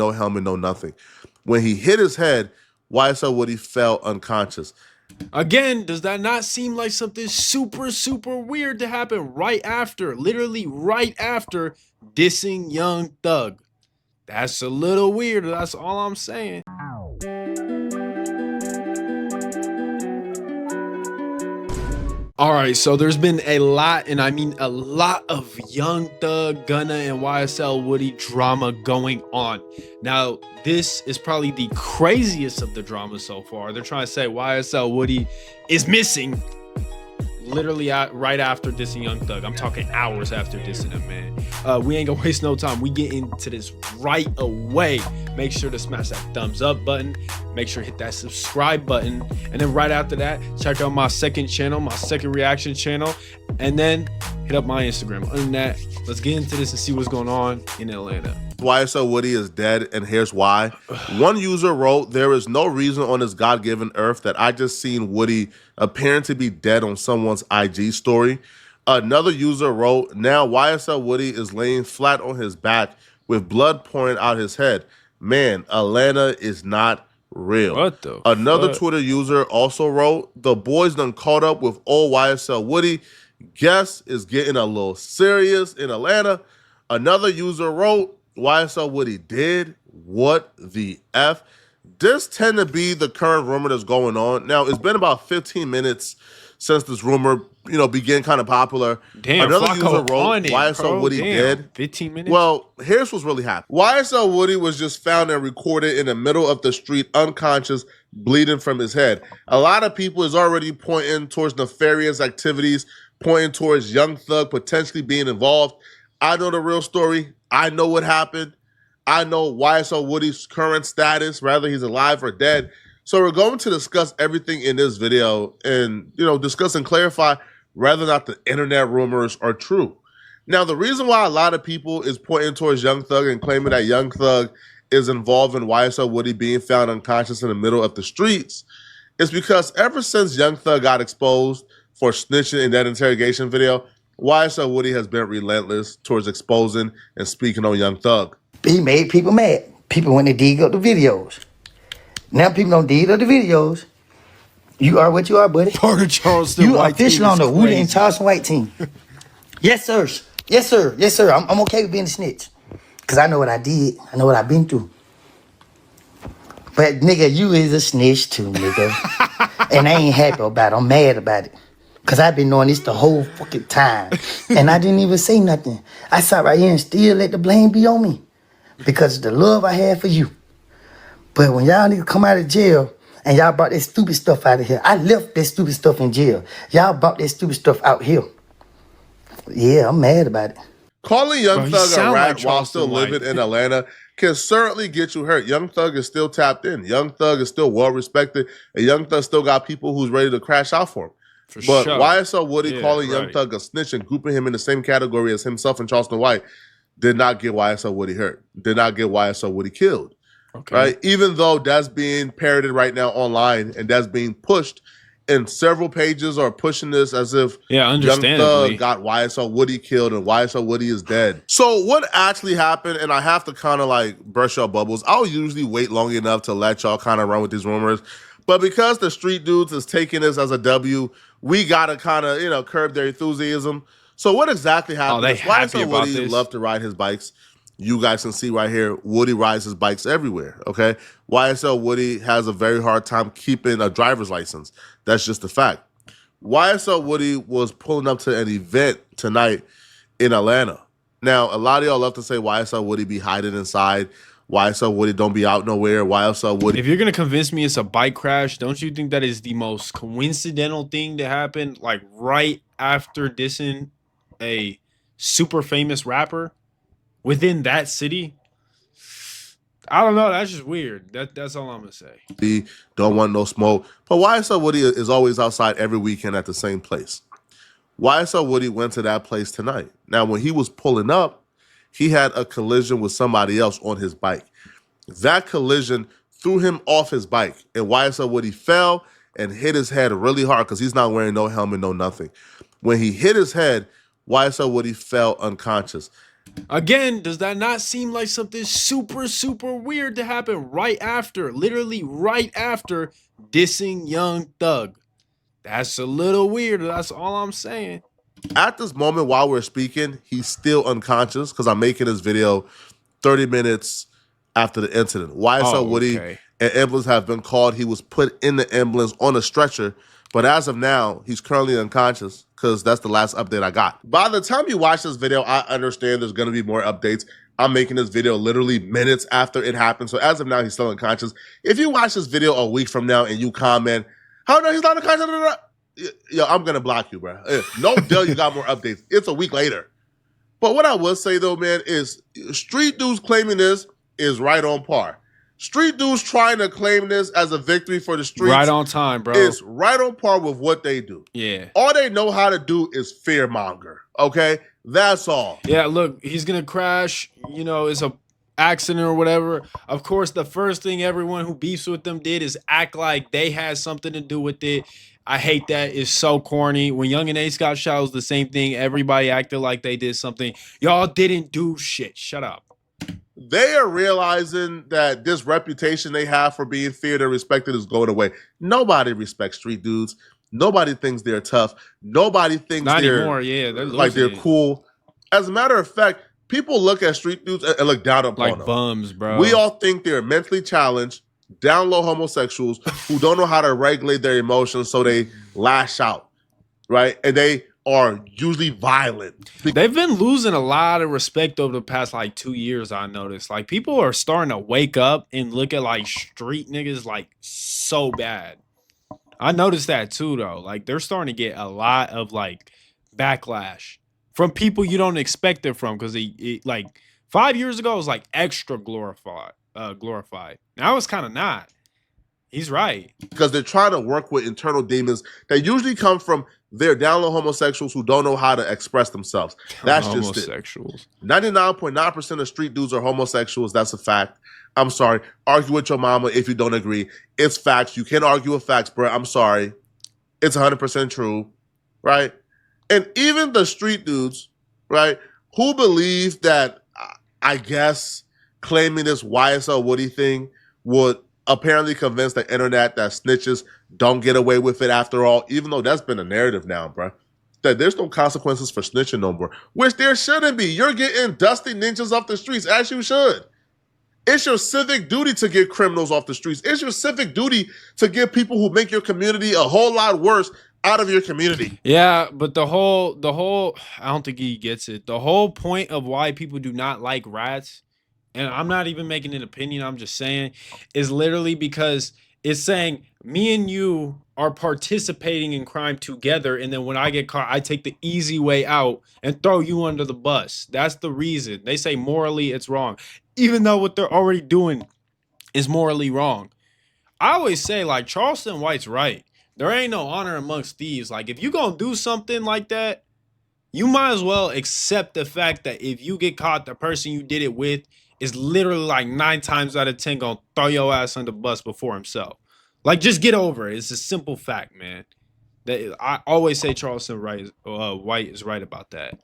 no helmet, no nothing. When he hit his head, YSL Woody fell unconscious. Again, does that not seem like something super, super weird to happen right after, literally right after dissing Young Thug? That's a little weird. That's all I'm saying. All right, so there's been a lot, and I mean a lot of Young Thug, Gunna, and YSL Woody drama going on. Now, this is probably the craziest of the drama so far. They're trying to say YSL Woody is missing literally right after dissing Young Thug. I'm talking hours after dissing him, man. We ain't gonna waste no time. We get into this right away. Make sure to smash that thumbs up button. Make sure to hit that subscribe button. And then right after that, check out my second channel, my second reaction channel. And then hit up my Instagram. Other than that, let's get into this and see what's going on in Atlanta. YSL Woody is dead, and here's why. One user wrote, "There is no reason on this God-given earth that I just seen Woody appearing to be dead on someone's IG story." Another user wrote, "Now YSL Woody is laying flat on his back with blood pouring out his head. Man, Atlanta is not real." What the Another fuck? Twitter user also wrote, "The boys done caught up with old YSL Woody. Guess is getting a little serious in Atlanta." Another user wrote, "YSL Woody did? What the F?" This tend to be the current rumor that's going on. Now, it's been about 15 minutes since this rumor, began kind of popular. Damn, Another Flacco user wrote, on it, YSL bro. Woody Damn, dead. 15 minutes? Well, here's what's really happening. YSL Woody was just found and recorded in the middle of the street, unconscious, bleeding from his head. A lot of people is already pointing towards nefarious activities, pointing towards Young Thug potentially being involved. I know the real story. I know what happened. I know YSL Woody's current status, whether he's alive or dead. So we're going to discuss everything in this video and, discuss and clarify whether or not the internet rumors are true. Now, the reason why a lot of people is pointing towards Young Thug and claiming that Young Thug is involved in YSL Woody being found unconscious in the middle of the streets is because ever since Young Thug got exposed for snitching in that interrogation video, YSL Woody has been relentless towards exposing and speaking on Young Thug. He made people mad. People when they dig up the videos. Now people don't dig up the videos. You are what you are, buddy. Part of Charleston You are White official team on is the Woody and crazy. Charleston White team. Yes, sir. Yes, sir. Yes, sir. I'm okay with being a snitch. Because I know what I did. I know what I've been through. But, nigga, you is a snitch too, nigga. And I ain't happy about it. I'm mad about it. Because I've been knowing this the whole fucking time. And I didn't even say nothing. I sat right here and still let the blame be on me. Because of the love I had for you. But when y'all niggas come out of jail and y'all brought that stupid stuff out of here, I left that stupid stuff in jail. Y'all brought that stupid stuff out here. Yeah, I'm mad about it. Calling Young Bro, he Thug a sound rat like while still Charleston White. living in Atlanta can certainly get you hurt. Young Thug is still tapped in. Young Thug is still well respected, and Young Thug still got people who's ready to crash out for him. For But sure. YSL Woody Yeah, calling Young right. Thug a snitch and grouping him in the same category as himself and Charleston White did not get YSL Woody hurt. Did not get YSL Woody killed. Okay. Right? Even though that's being parroted right now online and that's being pushed, and several pages are pushing this as if Yeah, Young understandably. Thug got YSL Woody killed and YSL Woody is dead. So what actually happened, and I have to kind of like burst your bubbles. I'll usually wait long enough to let y'all kind of run with these rumors. But because the street dudes is taking this as a W, we got to kind of, curb their enthusiasm. So what exactly happened they is happy YSL about Woody this? loved to ride his bikes. You guys can see right here, Woody rides his bikes everywhere, okay? YSL Woody has a very hard time keeping a driver's license. That's just a fact. YSL Woody was pulling up to an event tonight in Atlanta. Now, a lot of y'all love to say YSL Woody be hiding inside. YSL Woody don't be out nowhere. YSL Woody. If you're gonna convince me it's a bike crash, don't you think that is the most coincidental thing to happen? Like right after dissing a super famous rapper within that city? I don't know. That's just weird. That's all I'm gonna say. Don't want no smoke. But YSL Woody is always outside every weekend at the same place. YSL Woody went to that place tonight. Now, when he was pulling up, he had a collision with somebody else on his bike. That collision threw him off his bike, and YSL Woody fell and hit his head really hard because he's not wearing no helmet, no nothing. When he hit his head, YSL Woody fell unconscious. Again, does that not seem like something super, super weird to happen right after, literally right after dissing Young Thug? That's a little weird. That's all I'm saying. At this moment, while we're speaking, he's still unconscious because I'm making this video 30 minutes after the incident. YSL Oh, Woody okay. and ambulance have been called. He was put in the ambulance on a stretcher, but as of now, he's currently unconscious because that's the last update I got. By the time you watch this video, I understand there's going to be more updates. I'm making this video literally minutes after it happened, so as of now, he's still unconscious. If you watch this video a week from now and you comment, "How no, he's not unconscious," yo, I'm gonna block you, bro. No deal, you got more updates. It's a week later. But what I will say though, man, is street dudes claiming this is right on par. Street dudes trying to claim this as a victory for the streets Right on time, bro. is right on par with what they do. Yeah. All they know how to do is fearmonger. Okay, that's all. Yeah, look, he's gonna crash. You know, it's a accident or whatever. Of course, the first thing everyone who beefs with them did is act like they had something to do with it. I hate that. It's so corny. When Young and Ace got shot, it was the same thing. Everybody acted like they did something. Y'all didn't do shit. Shut up. They are realizing that this reputation they have for being feared and respected is going away. Nobody respects street dudes. Nobody thinks they're tough. Nobody thinks Not they're anymore. Yeah, they're like they're losing it. cool. As a matter of fact, people look at street dudes and look down upon Like them. bums, bro. We all think they're mentally challenged, down low homosexuals who don't know how to regulate their emotions, so they lash out, right? And they are usually violent. They've been losing a lot of respect over the past like 2 years. I noticed, like, people are starting to wake up and look at like street niggas like so bad. I noticed that too, though. Like, they're starting to get a lot of like backlash from people you don't expect it from, because like 5 years ago it was like extra glorified. Now it's kind of not. He's right. Because they're trying to work with internal demons that usually come from their down low homosexuals who don't know how to express themselves. That's just it. Homosexuals. 99.9% of street dudes are homosexuals. That's a fact. I'm sorry. Argue with your mama if you don't agree. It's facts. You can't argue with facts, bro. I'm sorry. It's 100% true, right? And even the street dudes, right, who believe that, I guess, claiming this YSL Woody thing would apparently convince the internet that snitches don't get away with it after all, even though that's been a narrative now, bro. That there's no consequences for snitching no more, which there shouldn't be. You're getting dusty ninjas off the streets, as you should. It's your civic duty to get criminals off the streets. It's your civic duty to get people who make your community a whole lot worse out of your community. Yeah, but the whole I don't think he gets it. The whole point of why people do not like rats, and I'm not even making an opinion, I'm just saying, is literally because it's saying me and you are participating in crime together, and then when I get caught, I take the easy way out and throw you under the bus. That's the reason. They say morally it's wrong, even though what they're already doing is morally wrong. I always say, like, Charleston White's right. There ain't no honor amongst thieves. Like, if you gonna do something like that, you might as well accept the fact that if you get caught, the person you did it with is literally like 9 times out of 10 gonna throw your ass under the bus before himself. Like, just get over it. It's a simple fact, man. That I always say White is right about that.